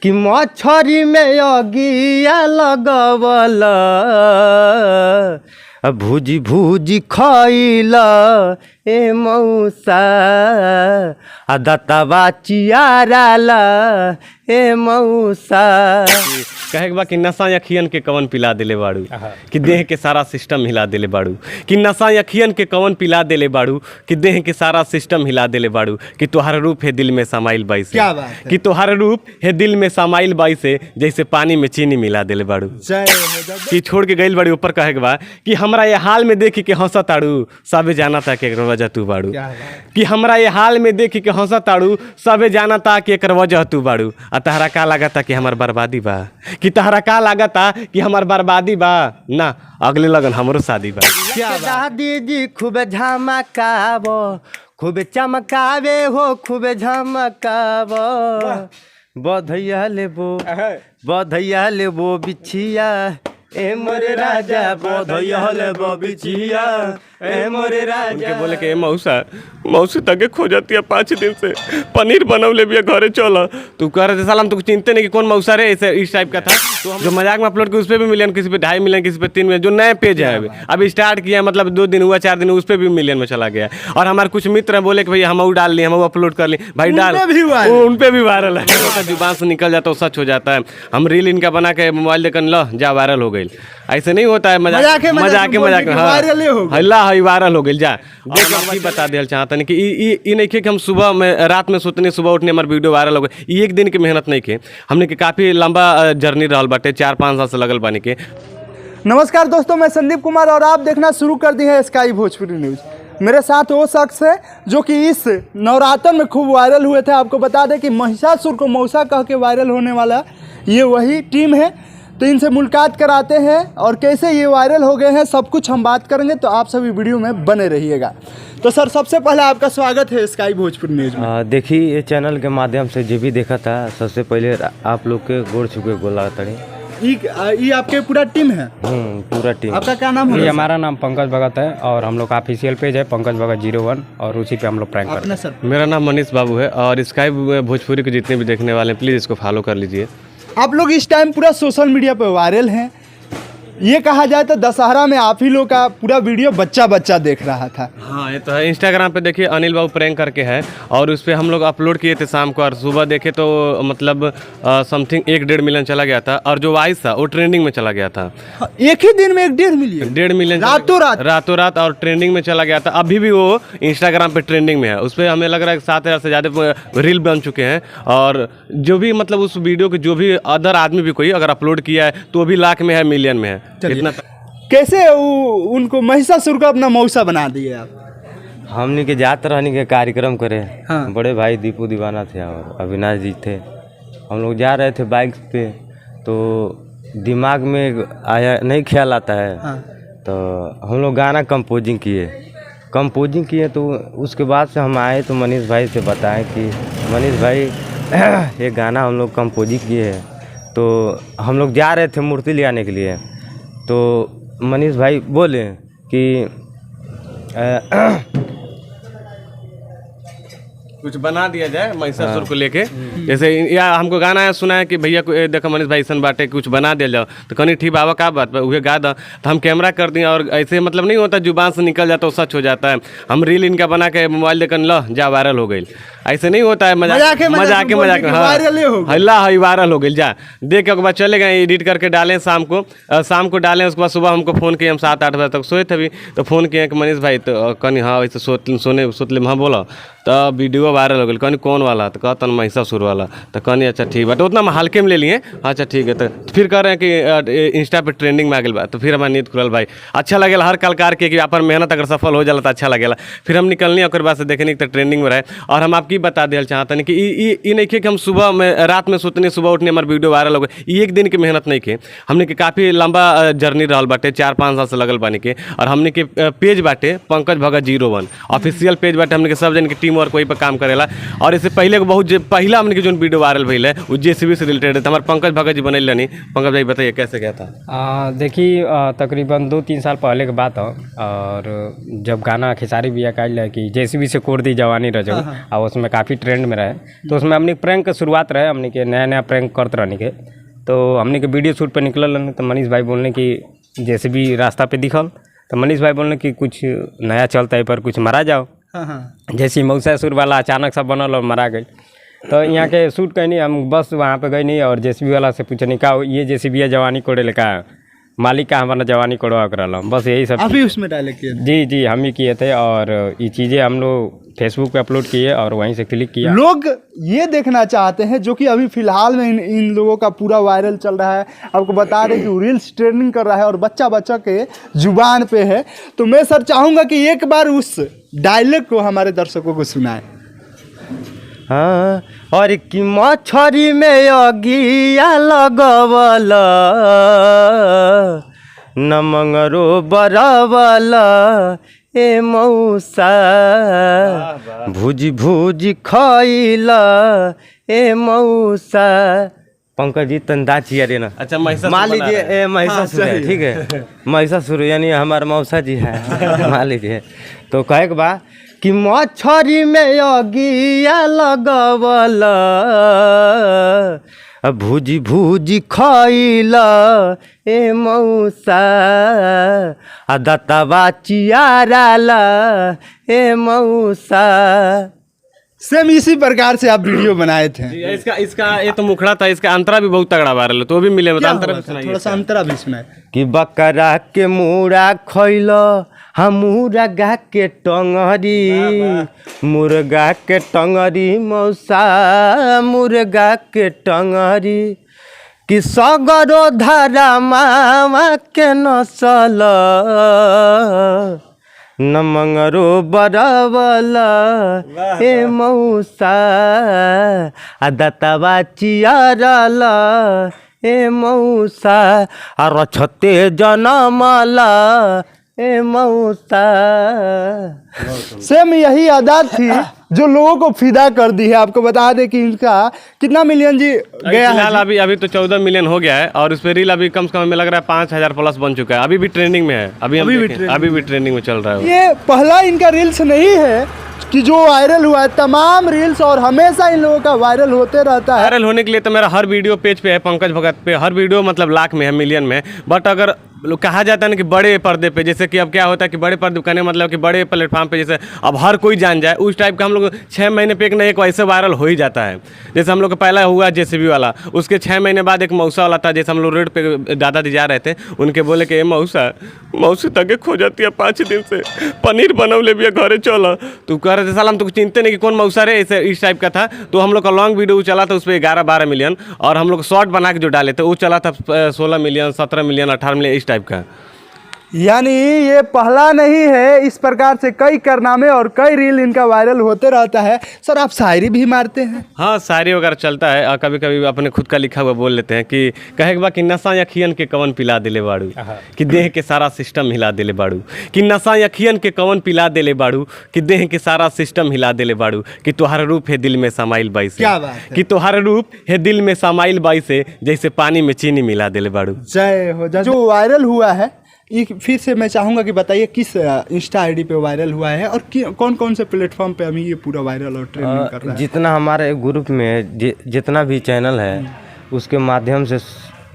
कि मछरी में अगिया लगवल भूजी भूजी खइला ए मौसा आ दतवा चियाराला ए मौसा। कहे के बा कि नशा अखियन के कवन पिला देले बाड़ू कि देह के सारा सिस्टम हिला देले बाड़ू कि नशा अखियन के कवन पिला देले बाड़ू कि देह के सारा सिस्टम हिला देले बाड़ू कि तोहार रूप है दिल में समाइल बाई से। क्या बात है? कि तोहार रूप है दिल में समाइल बाई से जैसे पानी में चीनी मिला देले बाड़ू। कि छोड़ के गइल बाड़ी ऊपर कहे के बा कि हमरा ये हाल में देखी के हंसत ताड़ू सबे जाना था कि एकर वजह तू बाड़ू। कि हमरा ये हाल में देखी के हंसत ताड़ू सबे जाना था कि एकर वजह तू बाड़ू। आ तहरा का लागता कि हमार बर्बादी बा कि तहरा का लागता कि हमार बर्बादी बा ना अगले लगन हमरो शादी बा। दादी जी खूब झमकावो खूब चमकावे हो खूब झमकावो बधैया लेबो बिछिया ए मोरे राजा बधैया लेबो बिछिया ए मोरे राजा। उनके बोले के मौसी तके खोजती है 5 दिन से पनीर बनौले भी घरे चलो तू कह रहे थे साला हम तुमको चिंते नहीं कि कौन मौसा रे ऐसे इस टाइप का था। तो जो मजाक में अपलोड किया उस पर भी मिलियन, किसी पे 2.5 मिलियन, किसी पे 3 मिलियन, जो नए पेज है अभी स्टार्ट किया मतलब 2 दिन हुआ 4 दिन उस पर भी मिलियन में चला गया। और हमारे कुछ मित्र हैं बोले कि भैया हम डाल लिए हम अपलोड कर लिए भाई डाल उन पे भी वायरल है। जुबान से निकल जाता है सच हो जाता है। हम रील इनका बना के मोबाइल देखकर लो जा वायरल हो गई ऐसे नहीं होता है मजाक वायरल हो गई जा बता दिया चाहता नहीं कि नहीं कि हम सुबह में रात में सोतने सुबह उठने हमारे वीडियो वायरल हो गए। एक दिन की मेहनत नहीं के हमने के काफ़ी लंबा जर्नी रहल बाटे 4-5 साल से लगल बानी के। नमस्कार दोस्तों, मैं संदीप कुमार और आप देखना शुरू कर दी है स्काई भोजपुरी न्यूज़। मेरे साथ वो शख्स है जो कि इस नवरात्र में खूब वायरल हुए थे। आपको बता दें कि महिषासुर को मौसा कह के वायरल होने वाला ये वही टीम है। तो इनसे मुलाकात कराते हैं और कैसे ये वायरल हो गए हैं सब कुछ हम बात करेंगे, तो आप सभी वीडियो में बने रहिएगा। तो सर सबसे पहले आपका स्वागत है स्काई भोजपुरी न्यूज़ में। देखिए ये चैनल के माध्यम से जो भी देखा था सबसे पहले आप लोग के गोड़ छुके गोला तड़ी ये आपके पूरा टीम है? पूरा टीम। आपका क्या नाम है? ये हमारा नाम पंकज भगत है और हम लोग का ऑफिशियल पेज है पंकज भगत 01 और उसी पे हम लोग प्रैंक करते हैं। सर मेरा नाम मनीष बाबू है और स्काई भोजपुरी के जितने भी देखने वाले हैं प्लीज़ इसको फॉलो कर लीजिए। आप लोग इस टाइम पूरा सोशल मीडिया पर वायरल हैं। ये कहा जाए तो दशहरा में आप ही लोग का पूरा वीडियो बच्चा देख रहा था। हाँ ये तो है। इंस्टाग्राम पे देखिए अनिल बाबू प्रैंक करके है और उस पर हम लोग अपलोड किए थे शाम को और सुबह देखे तो मतलब समथिंग 1-1.5 मिलियन चला गया था और जो वॉइस था वो ट्रेंडिंग में चला गया था। हाँ, एक ही दिन में 1.5 मिलियन 1.5 मिलियन रातों रात और ट्रेंडिंग में चला गया था। अभी भी वो इंस्टाग्राम पे ट्रेंडिंग में है। उस पर हमें लग रहा है 7,000 से ज़्यादा रील बन चुके हैं और जो भी मतलब उस वीडियो के जो भी अदर आदमी भी कोई अगर अपलोड किया है तो वो भी लाख में है, मिलियन में है। कितना कैसे उनको महिषासुर का अपना मौसा बना दिए आप? हमने के जात रहने के कार्यक्रम करे। हाँ। बड़े भाई दीपू दीवाना थे और अविनाश जी थे। हम लोग जा रहे थे बाइक पे तो दिमाग में आया नहीं ख्याल आता है। हाँ। तो हम लोग गाना कंपोजिंग किए तो उसके बाद से हम आए तो मनीष भाई से बताएं कि मनीष भाई ये गाना हम लोग कंपोजिंग किए हैं। तो हम लोग जा रहे थे मूर्ति ले आने के लिए तो मनीष भाई बोले कि कुछ बना दिया जाए महिषासुर को लेके। जैसे या हमको गाना है सुना है कि भैया को देखो मनीष भाई ऐसा बाटे कुछ बना दिया जाओ तो कहीं ठीक बाबा का बात वही गा दो तो हम कैमरा कर दिए और ऐसे मतलब नहीं होता जुबान से निकल जाता है सच हो जाता है। हम रील इनका बना के मोबाइल देखकर लो जा वायरल हो गई ऐसे नहीं होता है। मजाक वायरल हो गई जा देख के बाद चले गए एडिट करके डालें शाम को डालें। उसके बाद सुबह हमको फ़ोन किए हम 7-8 बजे तक सोए थे अभी तो फ़ोन किए कि मनीष भाई तो कहीं हाँ वैसे सोतले हाँ बोला तो वीडियो वायरल हो गई। कहनी कौन वाला तो कहता महिषासुर वाला तो कहनी अच्छा ठीक बा तो उतना हम हल्के में ले लिए। अच्छा ठीक है तो फिर कह रहे हैं कि इंस्टा पे ट्रेंडिंग में आ गई बा तो फिर हमारा नींद खुलल भाई अच्छा लगेगा हर कलाकार के कि अपन मेहनत अगर सफल हो जाला तो अच्छा लगेगा। फिर हम निकलनी और बाद से देखने तो ट्रेंडिंग में रहे। और हम आपकी बता दिया चाहते हैं कि नहीं कि हम सुबह में रात में सोतने सुबह उठने हमारे वीडियो वायरल हो गए। एक दिन की मेहनत नहीं के हमने के काफ़ी लंबा जर्नी रहल बाटे 4-5 साल से लगल बानी के। और हमने के पेज बाटे पंकज भगत 01 ऑफिशियल पेज बाटे। हमने के सब जन की टीम वर्क वही पर काम करेला। और इससे पहले के बहुत पहला हमने के जो वीडियो वायरल भइल है वो जेसीबी से रिलेटेड है। तो हमारे पंकज भगत जी बनल रहनी। पंकज भाई बताइए कैसे क्या था? देखिए तकरीबन 2-3 साल पहले के बात है। और जब गाना खेसारी भैया का है कि जेसीबी से कोड़ दी जवानी रजो, और उसमें काफ़ी ट्रेंड में रहे, तो उसमें हमने प्रैंक की शुरुआत रहे, हमने के नया प्रैंक करते रहने के। तो हमने के वीडियो शूट पे निकल रहने, तो मनीष भाई बोलने की जेसीबी रास्ता पे दिखल, तो मनीष भाई बोलने कि कुछ नया चलता है पर कुछ मरा जाओ। जैसे मौसा सुर वाला अचानक सा बनल और मरा गई। तो यहाँ के शूट कहीं नहीं, हम बस वहाँ पे गए नहीं और जेसीबी वाला से पूछे नहीं का ये जेसीबी जवानी कोड़े लेका मालिक का हमारा जवानी कोड़वा कर रहा, बस यही सब। अभी उसमें डायलॉग किए? जी हम ही किए थे। और ये चीज़ें हम लोग फेसबुक पे अपलोड किए और वहीं से क्लिक किया। लोग ये देखना चाहते हैं जो कि अभी फिलहाल में इन लोगों का पूरा वायरल चल रहा है। आपको बता दें कि रील्स ट्रेंडिंग कर रहा है और बच्चा के जुबान पे है। तो मैं सर चाहूँगा कि एक बार उस डायलॉग को हमारे दर्शकों को सुनाएं। हाँ, और कि मछरी में अगिया लगवल न मंगरो बरवल ए मौसा भुजी भुजी खइल ए मौसा। पंकज जी तंदाची अरे ना। अच्छा मान लीजिए महिषासुर है, ठीक है, महिषासुर यानी हमारे मौसा जी है मान लीजिए। तो कहे के बा कि मछरी में अगिया लगवल भुजी भुजी खइल ए मौसा आ दतवा चियाराल ए मौसा। सेम इसी प्रकार से आप वीडियो बनाए थे। इसका ये तो मुखड़ा था, इसका अंतरा भी बहुत तगड़ा वायरल है। तो भी मिले अंतरा थोड़ा सा अंतरा भी सुनाए। कि बकरा के मुड़ा खइल हम मुर्गा के टंगरी, मुर्गा के टंगरी मौसा मुर्गा के टंगरी कि सगरो धारा मामा के नसल न मंगरो बरवल ए मौसा आ दतवा चियारल ए मौसा आ रछते जनमल ए मौसा। सेम यही अदा थी जो लोगों को फिदा कर दी है। आपको बता दें कि इनका कितना मिलियन जी गया है? अभी तो 14 मिलियन हो गया है और उस पर रील अभी कम से कम हमें लग रहा है 5000 प्लस बन चुका है। अभी भी ट्रेंडिंग में है, अभी भी ट्रेंडिंग में चल रहा है। ये पहला इनका रील्स नहीं है कि जो वायरल हुआ है, तमाम रील्स और हमेशा इन लोगों का वायरल होते रहता है। वायरल होने के लिए तो मेरा हर वीडियो पेज पे है, पंकज भगत पे हर वीडियो मतलब लाख में है, मिलियन में। बट अगर कहा जाता है ना कि बड़े पर्दे पे, जैसे कि अब क्या होता है कि बड़े पर्दे कहने मतलब कि बड़े प्लेटफॉर्म पे जैसे अब हर कोई जान जाए, उस टाइप का हम लोग 6 महीने पे एक ना एक वैसे वायरल हो ही जाता है। जैसे हम लोग का पहला हुआ जेसीबी वाला, उसके 6 महीने बाद एक मौसा वाला था। जैसे हम लोग रोड पे दादाजी जा रहे थे, उनके बोले कि मौसी तक खो जाती है 5 दिन से, पनीर बनौले भी घरे चलो। तो कह रहे थे साला हम तो चिंते नहीं कि कौन मौसा रे, ऐसे इस टाइप का था। तो हम लोग का लॉन्ग वीडियो चला था, उस पर 11-12 मिलियन, और हम लोग शॉर्ट बना के जो डाले थे वो चला था 16 मिलियन, 17 मिलियन, 18 मिलियन, इस टाइप का। यानी ये पहला नहीं है, इस प्रकार से कई कारनामे और कई रील इनका वायरल होते रहता है। सर आप शायरी भी मारते हैं? हाँ, शायरी वगैरह चलता है और कभी कभी अपने खुद का लिखा हुआ बोल लेते हैं कि कहे बा कि नशा यखियन के कवन पिला दिले बाड़ू, कि देह के सारा सिस्टम हिला दिले बाड़ू, कि नशा यखियन के कवन पिला दिले बाड़ू, कि देह के सारा सिस्टम हिला दिले बाड़ू, कि तुहार रूप है दिल में समाइल बाई से, क्या बात है? कि तुहार रूप है दिल में समाइल बाई से, जैसे पानी में चीनी मिला दिले बाड़ू। जय हो। जो वायरल हुआ है ये फिर से मैं चाहूँगा कि बताइए किस इंस्टा आईडी पे वायरल हुआ है और कौन कौन से प्लेटफॉर्म पे अभी ये पूरा वायरल और ट्रेंडिंग कर रहा है? जितना हमारे ग्रुप में जितना भी चैनल है उसके माध्यम से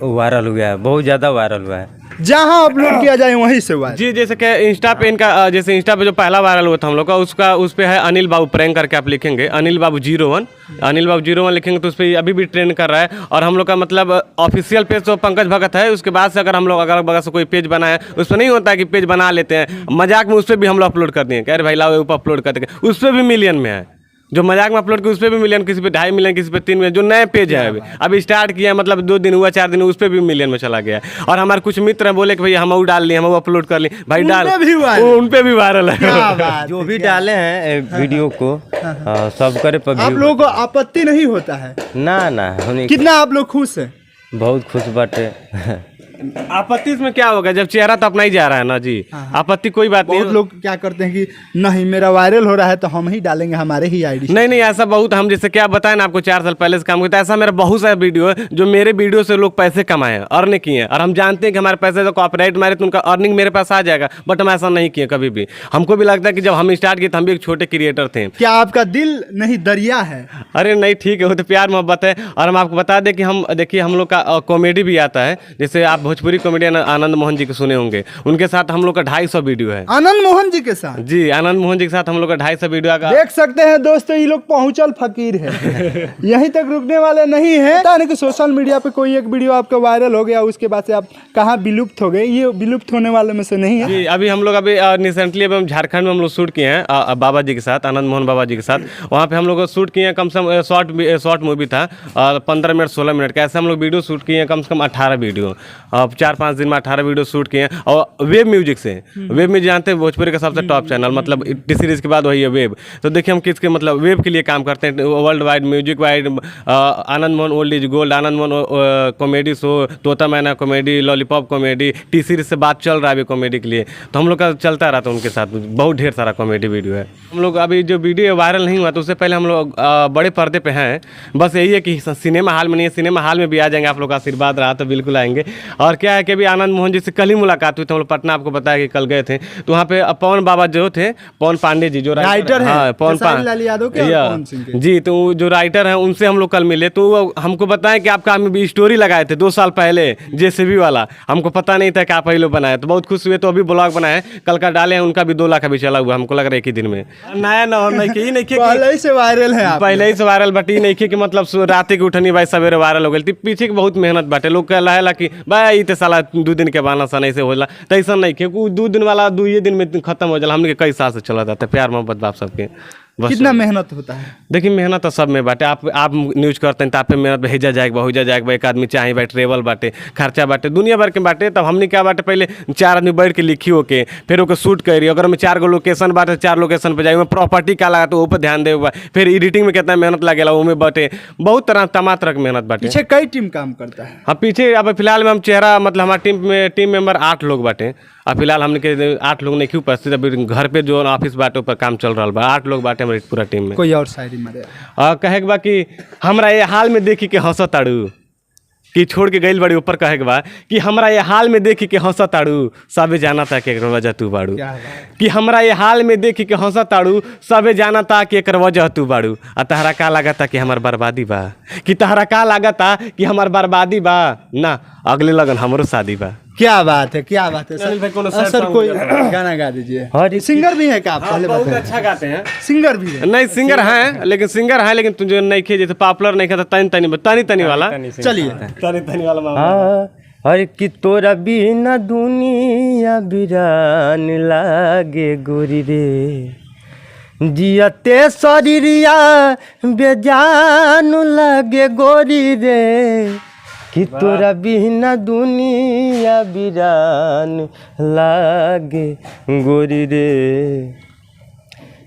वायरल हुआ है, बहुत ज़्यादा वायरल हुआ है। जहाँ अपलोड किया जाए वहीं से वायरल। जी, जैसे कि इंस्टा पे इनका, जैसे इंस्टा पे जो पहला वायरल हुआ था हम लोग का, उस पे है अनिल बाबू प्रैंक करके आप लिखेंगे, अनिल बाबू 01 लिखेंगे तो उस पर अभी भी ट्रेंड कर रहा है। और हम लोग का मतलब ऑफिशियल पेज तो पंकज भगत है, उसके बाद से अगर हम लोग अगर बगल से कोई पेज बनाए, उस पर नहीं होता है कि पेज बना लेते हैं मजाक में, उस पर भी हम लोग अपलोड कर दिए, कह रहे भाई लाओ ऊपर अपलोड करते, उस पर भी मिलियन में है। जो मजाक में अपलोड किया उस पर भी मिलियन, किसी पे 2.5 मिलियन, किसी पे 3 मिलियन। जो नए पेज है अभी स्टार्ट किया है, मतलब 2 दिन हुआ 4 दिन, उस पर भी मिलियन में चला गया। और हमारे कुछ मित्र हैं बोले कि भाई हम डाल लिए, हम अपलोड कर लिए, भाई डाल, उन पे भी वायरल है। जो भी डाले हैं वीडियो को सब करे पर आप लोगों को आपत्ति नहीं होता है? ना, कितना आप लोग खुश हैं? बहुत खुश बाटे। आपत्ति इसमें क्या होगा जब चेहरा तो अपना ही जा रहा है ना जी। आपत्ति कोई बात नहीं। बहुत लोग क्या करते हैं कि नहीं मेरा वायरल हो रहा है तो हम ही डालेंगे हमारे ही आईडी। नहीं ऐसा बहुत, हम जैसे क्या बताएं ना आपको 4 साल पहले से काम करता है, ऐसा मेरा बहुत सारा वीडियो है जो मेरे वीडियो से लोग पैसे कमाए हैं, अर्न किए हैं, और हम जानते हैं कि हमारे पैसे से कॉपीराइट मारे तो उनका अर्निंग मेरे पास आ जाएगा, बट हम ऐसा नहीं किए कभी भी। हमको भी लगता है कि जब हम स्टार्ट किए तो हम भी एक छोटे क्रिएटर थे। क्या आपका दिल नहीं दरिया है? अरे नहीं, ठीक है, वो तो प्यार मोहब्बत है। और हम आपको बता दें कि हम देखिए हम लोग का कॉमेडी भी आता है, जैसे आप भोजपुरी कॉमेडियन आनंद मोहन जी को सुने होंगे, उनके साथ हम लोग का 250 वीडियो है। आनंद मोहन जी के साथ? जी, आनंद मोहन जी के साथ हम लोग का 250 वीडियो आगा। देख सकते हैं दोस्तों, ये लोग पहुंचल फकीर है यहीं तक रुकने वाले नहीं है। पता नहीं कि सोशल मीडिया पे कोई एक वीडियो आपका वायरल हो गया, उसके बाद से आप कहाँ विलुप्त हो गए, ये विलुप्त होने वाले में से नहीं है। जी, अभी हम लोग रिसेंटली अभी हम झारखंड में हम लोग शूट किए हैं बाबा जी के साथ, आनंद मोहन बाबा जी के साथ। वहाँ पे हम लोग शूट किए हैं, कम से कम शॉर्ट मूवी था और 15 मिनट 16 मिनट का, ऐसे हम लोग वीडियो शूट किए हैं, कम से कम 18 वीडियो। अब 4-5 दिन में 18 वीडियो शूट किए हैं। और वेब म्यूजिक से, वेब में जानते हैं भोजपुरी का सबसे टॉप चैनल, मतलब टी सीरीज के बाद वही है वेब। तो देखिए हम किसके मतलब वेब के लिए काम करते हैं, world wide music wide, Anand Mohan old is gold, Anand Mohan comedy show, Tota Maina comedy, lollipop comedy, T series से बात चल रहा है अभी कॉमेडी के लिए, तो हम लोग का चलता रहता है उनके साथ, बहुत ढेर सारा कॉमेडी वीडियो है। हम लोग अभी जो वीडियो वायरल नहीं हुआ तो उससे पहले हम लोग बड़े पर्दे पे हैं। बस यही है कि सिनेमा हॉल में नहीं है, सिनेमा हॉल में भी आ जाएंगे, आप लोग का आशीर्वाद रहा तो बिल्कुल आएंगे। और क्या है कि अभी आनंद मोहन जी से कल ही मुलाकात हुई थी, हम लोग पटना, आपको बताया कि कल गए थे, तो वहाँ पे पवन बाबा जो थे, पवन पांडे जी जो राइटर हैं, हाँ, पवन लाल यादव के और पवन सिंह के। जी, तो जो राइटर हैं उनसे हम लोग कल मिले, तो वो हमको बताएं कि आपका हम स्टोरी लगाए थे 2 साल पहले जेसीबी वाला, हमको पता नहीं था कि आप ही लोग बनाए, तो बहुत खुश हुए। तो अभी ब्लॉग बनाए, कल का डाले हैं, उनका भी 2 लाख अभी चला हुआ, हमको लग रहा है एक ही दिन में। नया न और नहीं कि पहले ही से वायरल है आप? पहले ही से वायरल बटी नहीं कि मतलब रात के उठनी भाई सवेरे वायरल हो गई, पीछे की बहुत मेहनत बाटे। लोग कह ला कि भाई इतने साला 2 दिन के बाना सा नहीं से होला, तो ऐसा नहीं क्योंकि 2 दिन वाला 2 दिन में खत्म हो जाला। हमने कई साल से चला जाता है, प्यार मोहब्बत बाप सबके। कितना मेहनत होता है? देखिए मेहनत तो सब में बाटे, आप न्यूज करते हैं तो आप पे मेहनत भेजा जाएगा, एक आदमी चाहिए भाई, ट्रेवल बाटे, खर्चा बाटे, दुनिया भर के बाटे। तब हमने क्या बाटे, पहले 4 आदमी बैठ के लिखी होके फिर ओके शूट करी, अगर मैं 4 गो लोकेशन बाटे 4 लोकेशन पे जाए, प्रॉपर्टी का लगा तो ऊपर ध्यान दे, फिर एडिटिंग में कितना मेहनत लगेगा वो में बाटे, बहुत तमाम तरह की मेहनत बाटे। पीछे कई टीम काम करता है? हाँ, पीछे अब फिलहाल में हम चेहरा मतलब हमारे टीम मेंबर 8 लोग बाटे। अब फिलहाल हमने के 8 लोग नहीं क्यों उपस्थित, अभी घर पे जो ऑफिस बाटे पर काम चल रहा बा, 8 लोग बाटे हमारे पूरा टीम में। कोई और शायरी मारे? कहे के बा कि हमरा ये हाल में देखी के हंस ताड़ू कि छोड़ के गई बड़ी ऊपर, कहे के बा कि हमरा ये हाल में देखी के हंस ताड़ू सबे जाना था कि एकर वजह तू बाड़ू, कि हमरा ये हाल में देखी के हंस ताड़ू सबे जाना था कि एकर वजह तू बाड़ू। आ तहरा का लागता कि हमार बर्बादी बा, कि तहरा का लागता कि हमार बर्बादी बा, ना अगले लगन हमरो शादी बा। क्या बात है, क्या बात है सर कोई गाना गा दीजिए। सिंगर भी है क्या आप? पहले बहुत अच्छा गाते हैं। सिंगर भी है? नहीं, सिंगर हैं लेकिन तुम जो नहीं खे जैसे पॉपुलर नहीं खाता, तनी वाला। चलिए तनी वाला हाँ, हर कि तोरा बिना दुनिया बिरान लागे गोरी रे, जियते शरीरिया बेजान लागे गोरी रे, कि तोरा बिना दुनिया बिरान लागे गोरी रे।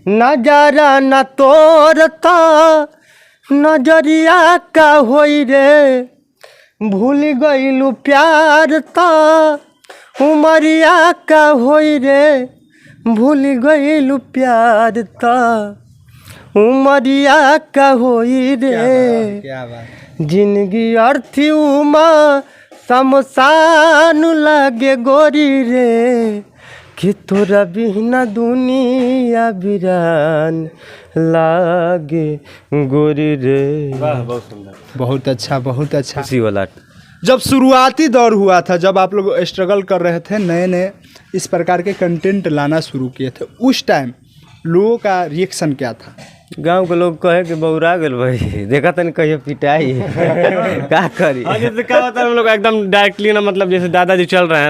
नजारा न तोरता नजरिया का होई रे, भूल गइलू प्यार ता उमरिया का होई रे, भूल गइलू प्यार ता उमरिया का होई रे। क्या बात, जिंदगी अर्थी उमा शमशान लागे गोरी रे, कि तोरा बिना दुनिया बिरान लागे गोरी रे। वाह, बहुत सुंदर, बहुत अच्छा, बहुत अच्छा। खुशी वाला। जब शुरुआती दौर हुआ था, जब आप लोग स्ट्रगल कर रहे थे, नए नए इस प्रकार के कंटेंट लाना शुरू किए थे, उस टाइम लोगों का रिएक्शन क्या था? गांव के लोग कहे कि बौरा गेल भाई, देखा तनी कहियो पिटाई का करी। जैसे क्या होता है हम लोग एकदम डायरेक्टली ना, मतलब जैसे दादाजी चल रहे हैं